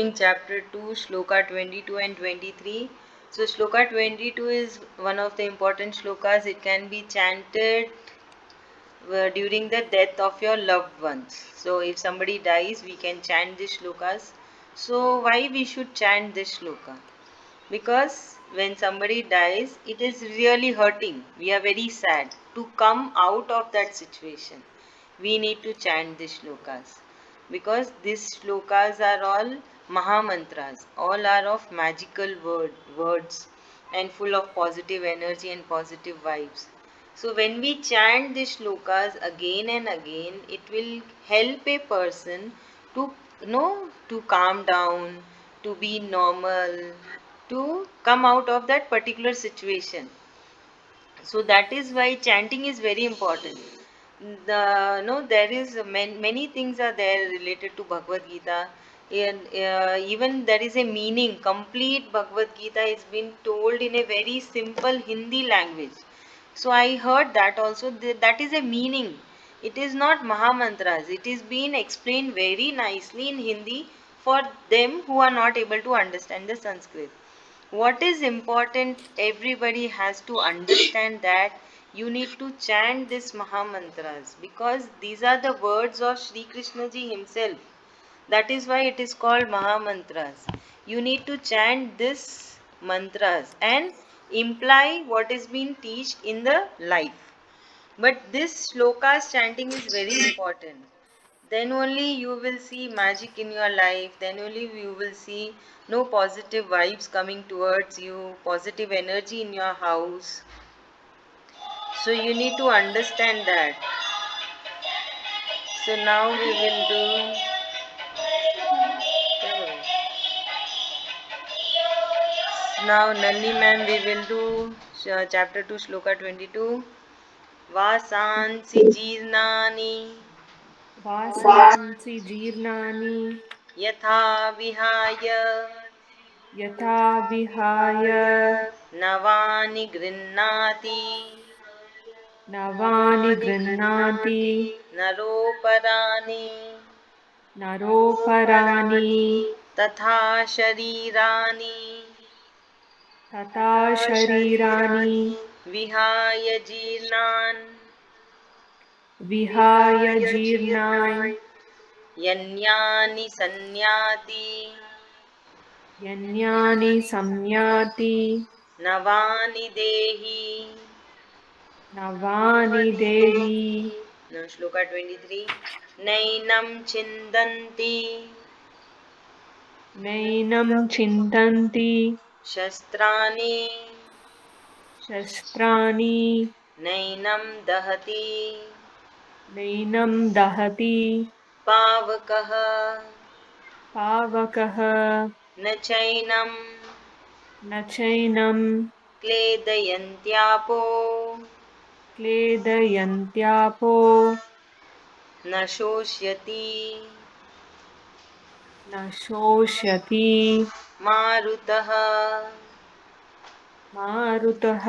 repeating chapter 2, sloka 22 and 23. So, sloka 22 is one of the important shlokas. It can be chanted during the death of your loved ones. So, if somebody dies, we can chant these shlokas. So, why we should chant this shloka? Because when somebody dies, it is really hurting. We are very sad. To come out of that situation, we need to chant these shlokas. Because these shlokas are all mahamantras, all are of magical words and full of positive energy and positive vibes. So when we chant these shlokas again and again, it will help a person to to calm down, to be normal, to come out of that particular situation. So that is why chanting is very important. There is many things are there related to Bhagwad Gita, and even there is a meaning. Complete Bhagwad Gita is been told in a very simple Hindi language. So I heard that also. That is a meaning. It is not Mahamantras. It is being explained very nicely in Hindi for them who are not able to understand the Sanskrit. What is important, everybody has to understand that you need to chant this Mahamantras because these are the words of Sri Krishna ji himself. That is why it is called Mahamantras. You need to chant this mantras and imply what is being taught in the life. But this slokas chanting is very important. Then only you will see magic in your life. Then only you will see no positive vibes coming towards you, positive energy in your house. So you need to understand that. So now we will do. Now, Nalini ma'am, we will do chapter 2, sloka 22. Vasansi jirnani वासांसि जीर्णानि यथा विहाय यथा विहाय नवानि गृह्णाति नवानि गृह्णाति नरोपराणि नरोपराणि तथा शरीराणि तथा शरीराणि विहाय जीर्णान् विहाय जीर्णाय यन्यानि संयाति यन्यानि संयाति नवानि देहि. नवानि देहि. Now Shloka 23. Nainam chindanti नैनं चिन्तन्ति shastrani शस्त्राणि नैनं दहति नैनं दहति पावकः पावकः न चैनं न चैनं क्लेदयन्त्यापो क्लेदयन्त्यापो न शोष्यति न शोष्यति मारुतः. मारुतः.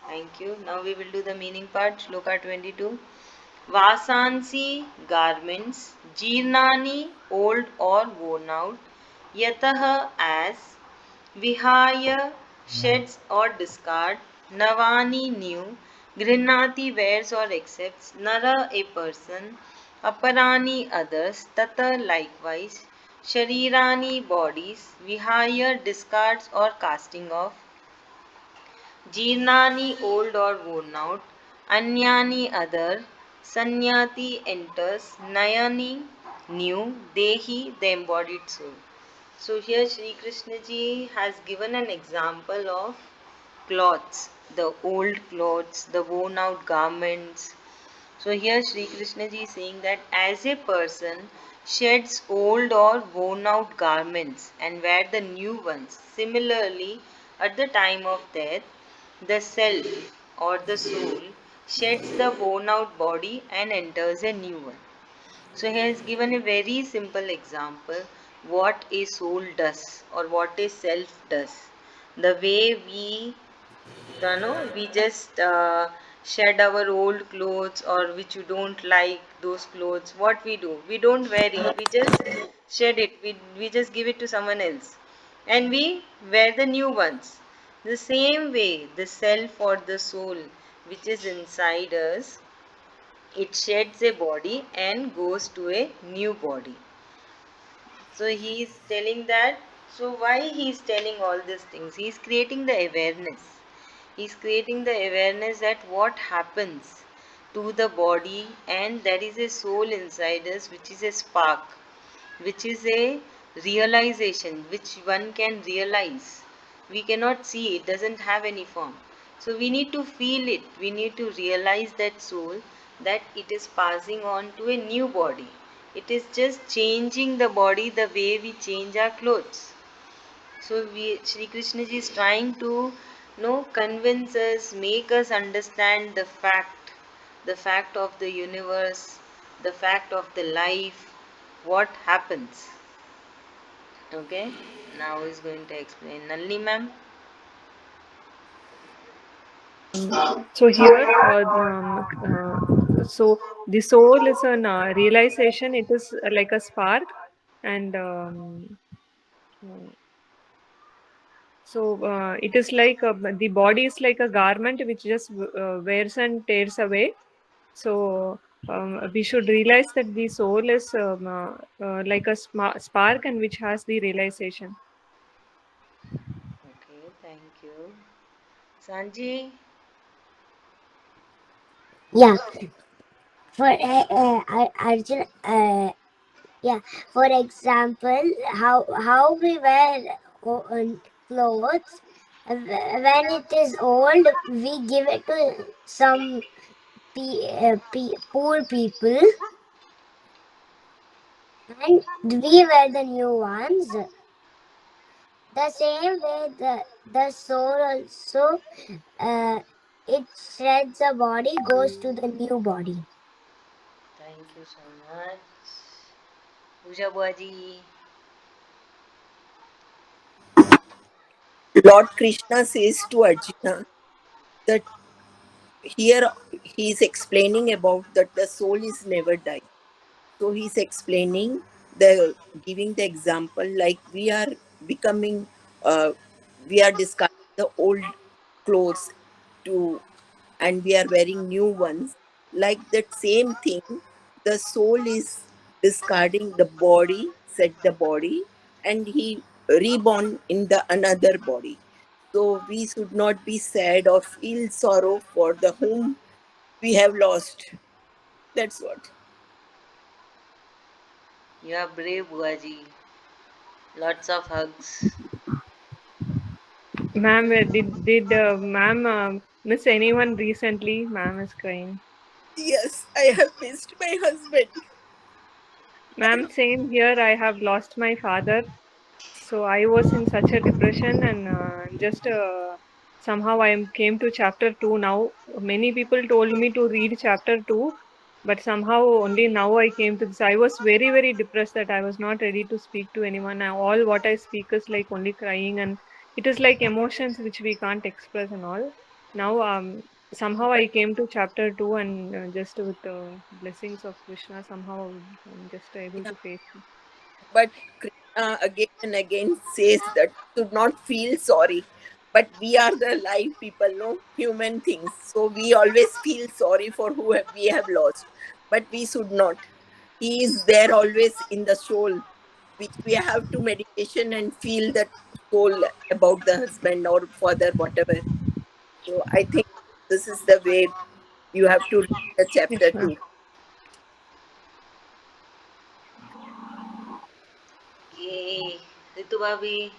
Thank you. Now we will do the meaning part. Shloka 22. Vasansi, garments, jeernani, old or worn out, yatah, as, vihaya, sheds or discard, navani, new, grihnati, wears or accepts, nara, a person, aparani, others, tata, likewise, sharirani, bodies, vihaya, discards or casting off, Jeernani, old or worn out, Anyani, other, Sanyati, enters, Nayani, new, Dehi, the embodied soul. So here Sri Krishna ji has given an example of clothes, the old clothes, the worn out garments. So here Sri Krishna ji is saying that as a person sheds old or worn out garments and wear the new ones, similarly at the time of death, the self or the soul sheds the worn out body and enters a new one. So he has given a very simple example what a soul does or what a self does. The way we just shed our old clothes or which you don't like those clothes. What we do? We don't wear it. We just shed it. We just give it to someone else. And we wear the new ones. The same way, the self or the soul which is inside us, it sheds a body and goes to a new body. So he is telling that. So why he is telling all these things? He is creating the awareness. He is creating the awareness that what happens to the body, and there is a soul inside us which is a spark, which is a realization which one can realize. We cannot see, it doesn't have any form. So we need to feel it, we need to realize that soul, that it is passing on to a new body. It is just changing the body the way we change our clothes. So Sri Krishna ji is trying to convince us, make us understand the fact of the universe, the fact of the life, what happens. Okay, now is going to explain. Nalini ma'am. So here, so the soul is an realization. It is like a spark, and so it is like the body is like a garment which just wears and tears away. So we should realize that the soul is like a spark and which has the realization. Okay, thank you. Sanji. Yeah, for Arjun, yeah. For example, how we wear clothes. When it is old, we give it to some poor people, and we wear the new ones. The same way, the soul also, uh, it shreds a body, goes to the new body. Thank you so much. Pooja Buaji. Lord Krishna says to Arjuna that here he is explaining about that the soul is never die. So he's explaining the giving the example like we are becoming, uh, we are discarding the old clothes to, and we are wearing new ones. Like that same thing, the soul is discarding the body, set the body, and he reborn in the another body. So we should not be sad or feel sorrow for the whom we have lost. That's what. You are brave, Buaji. Lots of hugs. Ma'am, did ma'am miss anyone recently? Ma'am is crying. Yes, I have missed my husband. Ma'am, same here. I have lost my father. So I was in such a depression, and just somehow came to chapter 2 now. Many people told me to read chapter 2, but somehow only now I came to this. I was very, very depressed that I was not ready to speak to anyone. All what I speak is like only crying, and it is like emotions which we can't express and all. Now, somehow I came to chapter 2, and just with the blessings of Krishna, somehow I'm just able Yeah, to face it. but Krishna again and again says that we should not feel sorry. But we are the live people, no human things. So we always feel sorry for who we have lost. But we should not. He is there always in the soul, which we have to meditation and feel that soul about the husband or father, whatever. So I think this is the way you have to read the chapter Yes, ma'am. 2. Okay. Ritu Bhabi.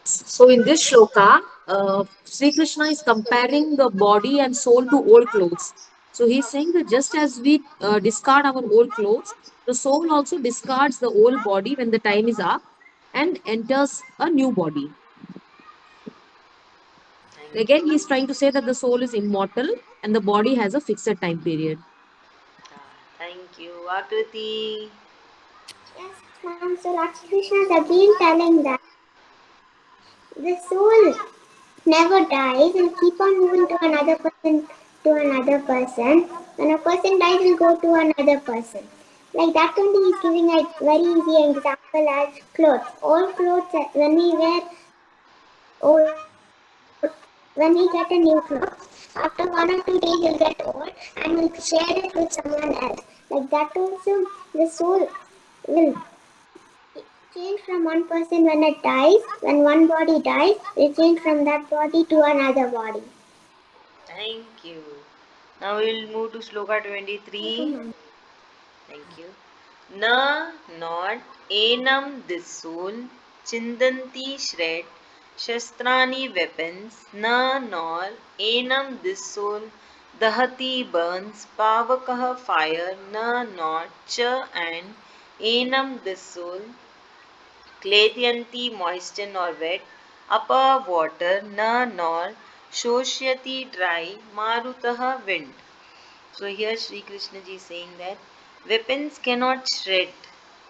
So in this shloka, Sri Krishna is comparing the body and soul to old clothes. So he's saying that just as we discard our old clothes, the soul also discards the old body when the time is up and enters a new body. Thank Again, you. he's trying to say that the soul is immortal and the body has a fixed time period. Thank you. Akriti. Yes, ma'am. So Lord Krishna is again telling that the soul never dies and keep on moving to another person to another person. When a person dies, will go to another person. Like that only is giving a very easy example as clothes. All clothes, when we wear old, when we get a new cloth, after 1 or 2 days it'll get old and we'll share it with someone else. Like that also, the soul will change from one person when it dies. When one body dies, it change from that body to another body. Thank you. Now we'll move to sloka Thank you, 23. ma'am. Thank you. Na not enam this soul chindanti shred shastrani weapons na nor enam this soul dahati burns pavakah fire na not cha and enam this soul claytyanti moisture nor wet upper water na nor shoshyati dry marutah wind. So here Sri Krishna ji is saying that weapons cannot shred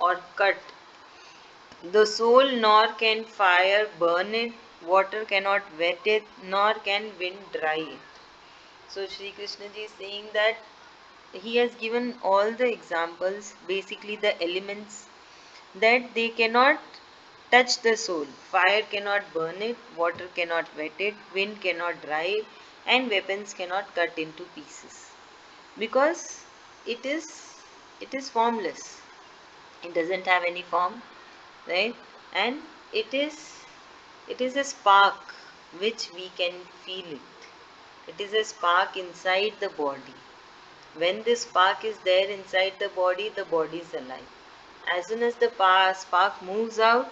or cut the soul, nor can fire burn it, water cannot wet it, nor can wind dry it. So Sri Krishna ji is saying that he has given all the examples, basically the elements, that they cannot touch the soul. Fire cannot burn it, water cannot wet it, wind cannot dry it, and weapons cannot cut into pieces. Because it is it is formless. It doesn't have any form, right? And it is it is a spark which we can feel it. It is a spark inside the body. When this spark is there inside the body is alive. As soon as the spark moves out,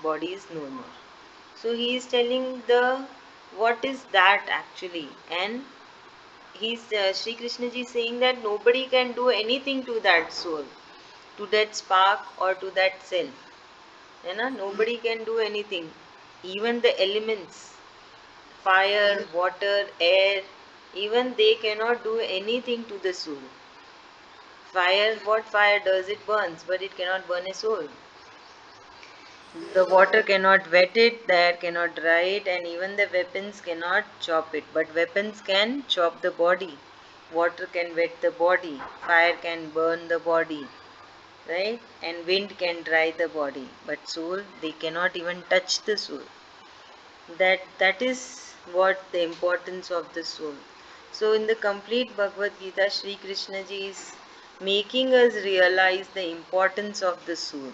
body is no more. So he is telling the what is that actually, and he's Sri Krishna ji saying that nobody can do anything to that soul, to that spark or to that self. You know, nobody can do anything. Even the elements, fire, water, air, even they cannot do anything to the soul. Fire, what fire does? It burns, but it cannot burn a soul. The water cannot wet it, the air cannot dry it, and even the weapons cannot chop it. But weapons can chop the body. Water can wet the body. Fire can burn the body. Right? And wind can dry the body. But soul, they cannot even touch the soul. That is what the importance of the soul. So in the complete Bhagavad Gita, Sri Krishna ji is making us realize the importance of the soul,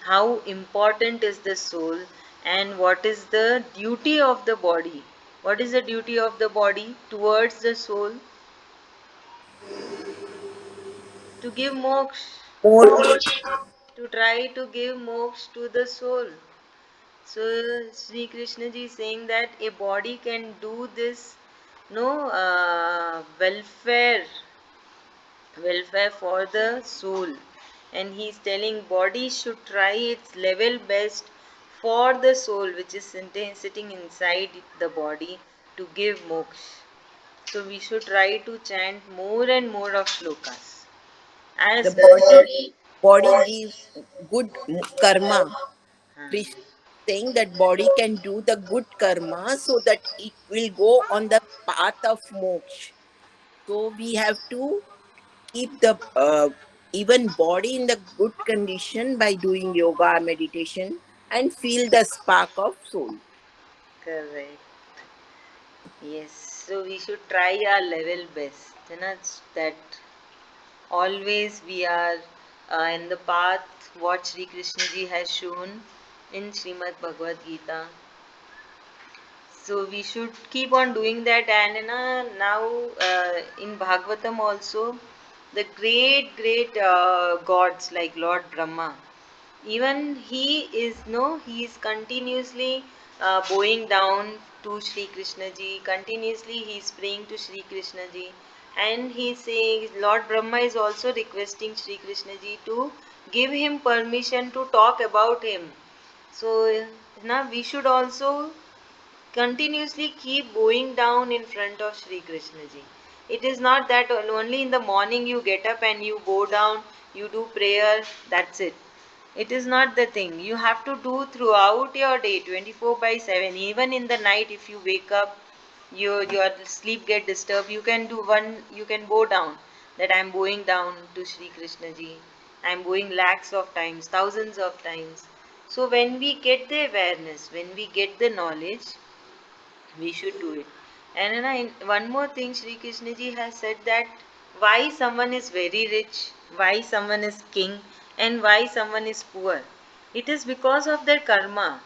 how important is the soul, and what is the duty of the body. What is the duty of the body towards the soul? To give moksha, More to try to give moksha to the soul. So Sri Krishna ji is saying that a body can do this, no welfare for the soul, and he is telling body should try its level best for the soul which is sitting inside the body to give moksha. So we should try to chant more and more of shlokas. the As body gives good karma. Hmm. Krishna is saying that body can do the good karma so that it will go on the path of moksha. So we have to keep the even body in the good condition by doing yoga, meditation, and feel the spark of soul. Correct. Yes. So we should try our level best. You know, that always we are in the path what Sri Krishna ji has shown in Srimad Bhagwad Gita. So we should keep on doing that, and now in Bhagavatam also the great gods like Lord Brahma, even he is continuously bowing down to Sri Krishna ji, continuously he is praying to Sri Krishna ji, and he is saying Lord Brahma is also requesting Sri Krishna ji to give him permission to talk about him. So now we should also continuously keep bowing down in front of Sri Krishna ji. It is not that only in the morning you get up and you bow down, you do prayer, that's it. It is not the thing. You have to do throughout your day, 24 by 7. Even in the night, if you wake up, your sleep get disturbed, you can do one, you can bow down. that I'm bowing down to Sri Krishna ji. I'm bowing lakhs of times, thousands of times. So when we get the awareness, when we get the knowledge, we should do it. And one more thing, Sri Krishna ji has said that why someone is very rich, why someone is king, and why someone is poor. It is because of their karma.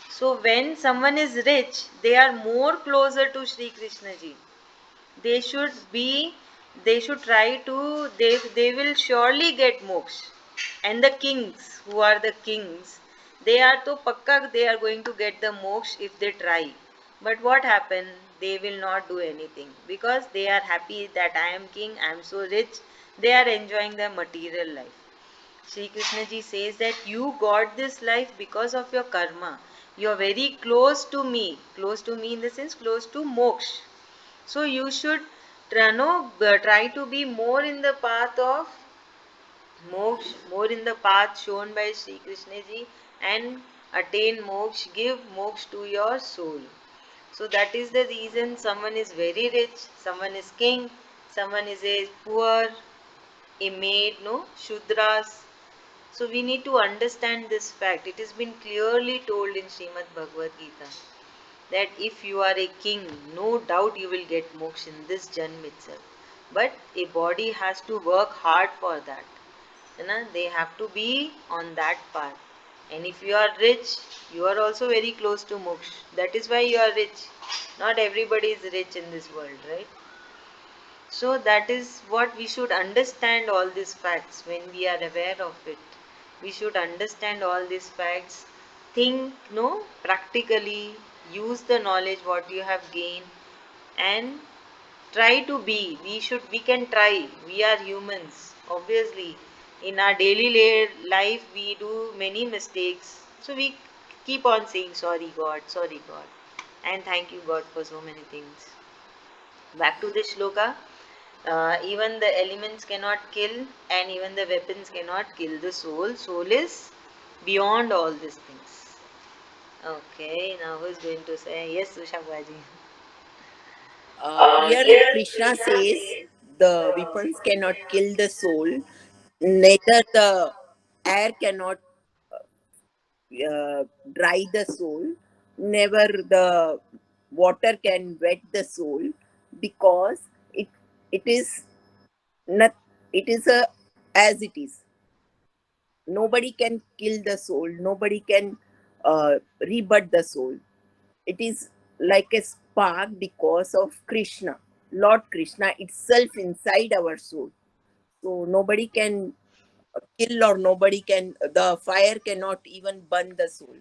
So when someone is rich, they are more closer to Sri Krishna ji. They should be, they should try to, they will surely get moksha. And the kings, who are the kings, they are to pakka, they are going to get the moksha if they try. But what happened? They will not do anything because they are happy that I am king, I am so rich. They are enjoying their material life. Sri Krishna ji says that you got this life because of your karma. You are very close to me in the sense close to moksha. So you should try to be more in the path of moksha, more in the path shown by Sri Krishna ji, and attain moksha, give moksha to your soul. So that is the reason someone is very rich, someone is king, someone is a poor, a maid, no, Shudras. So we need to understand this fact. It has been clearly told in Srimad Bhagwad Gita that if you are a king, no doubt you will get moksha in this janm itself. But a body has to work hard for that. You know, they have to be on that path. And if you are rich, you are also very close to moksha. That is why you are rich. Not everybody is rich in this world, right? So that is what we should understand all these facts when we are aware of it. We should understand all these facts, think, no, practically, use the knowledge what you have gained, and try to be. We can try. We are humans. Obviously, in our daily life, we do many mistakes. So we keep on saying, sorry, God, and thank you, God, for so many things. Back to the shloka. Even the elements cannot kill, and even the weapons cannot kill the soul. Soul is beyond all these things. Okay, now who is going to say? Yes, Usha Baji. Here, Krishna says the weapons cannot kill the soul, neither the air cannot dry the soul, never the water can wet the soul, because it it is not, it is a as it is. Nobody can kill the soul, nobody can rebut the soul. It is like a spark because of Krishna, Lord Krishna itself inside our soul. So nobody can kill, or nobody can, the fire cannot even burn the soul.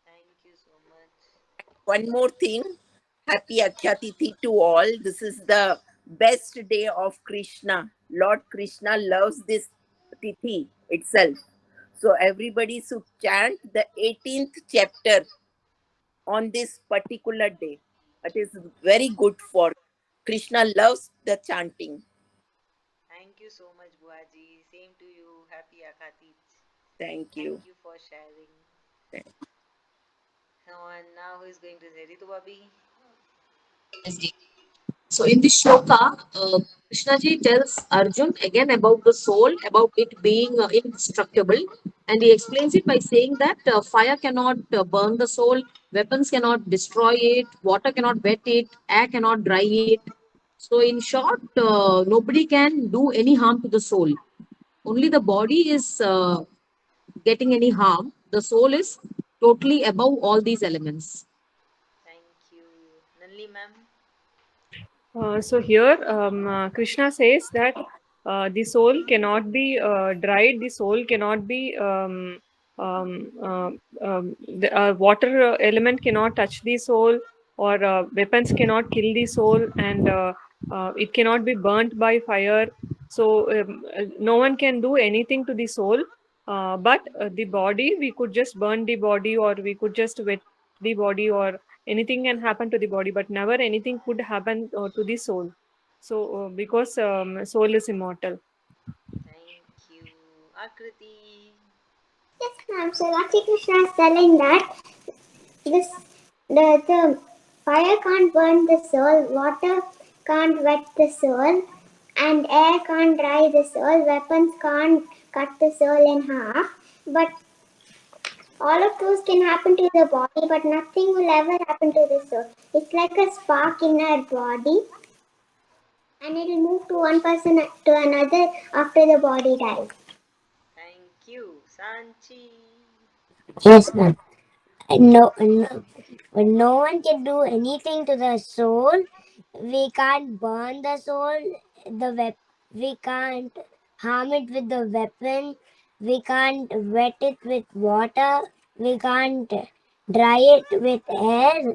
Thank you so much. One more thing, happy Akhyatiti to all. This is the best day of Krishna. Lord Krishna loves this Tithi itself. So everybody should chant the 18th chapter on this particular day. It is very good for Krishna loves the chanting. Thank you so much, Buaji. Same to you. Happy Akatij. Thank Thank you. you for sharing. And now who is going to say? Ritu Babi? Yes, Gita. So in this shloka, Krishna ji tells Arjun again about the soul, about it being indestructible, and he explains it by saying that fire cannot burn the soul, weapons cannot destroy it, water cannot wet it, air cannot dry it. So in short, nobody can do any harm to the soul. Only the body is getting any harm. The soul is totally above all these elements. Thank you. Nalli ma'am? So here, Krishna says that the soul cannot be dried, the soul cannot be the water element cannot touch the soul, or weapons cannot kill the soul, and it cannot be burnt by fire. So no one can do anything to the soul. But the body, we could just burn the body, or we could just wet the body, or anything can happen to the body, but never anything could happen to the soul. So because soul is immortal. Thank you. Akriti? Yes, ma'am. So Lord Krishna is telling that this the fire can't burn the soul, water can't wet the soul, and air can't dry the soul, weapons can't cut the soul in half. But all of those can happen to the body, but nothing will ever happen to the soul. It's like a spark in our body, and it'll move to one person to another after the body dies. Thank you, Sanchi. Yes, ma'am. No one can do anything to the soul. We can't burn the soul. We can't harm it with the weapon. We can't wet it with water. We can't dry it with air.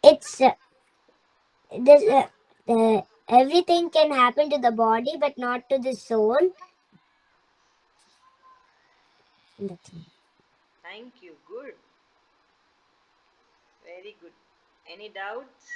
It's this. Everything can happen to the body, but not to the soul. That's it. Thank you. Good. Very good. Any doubts?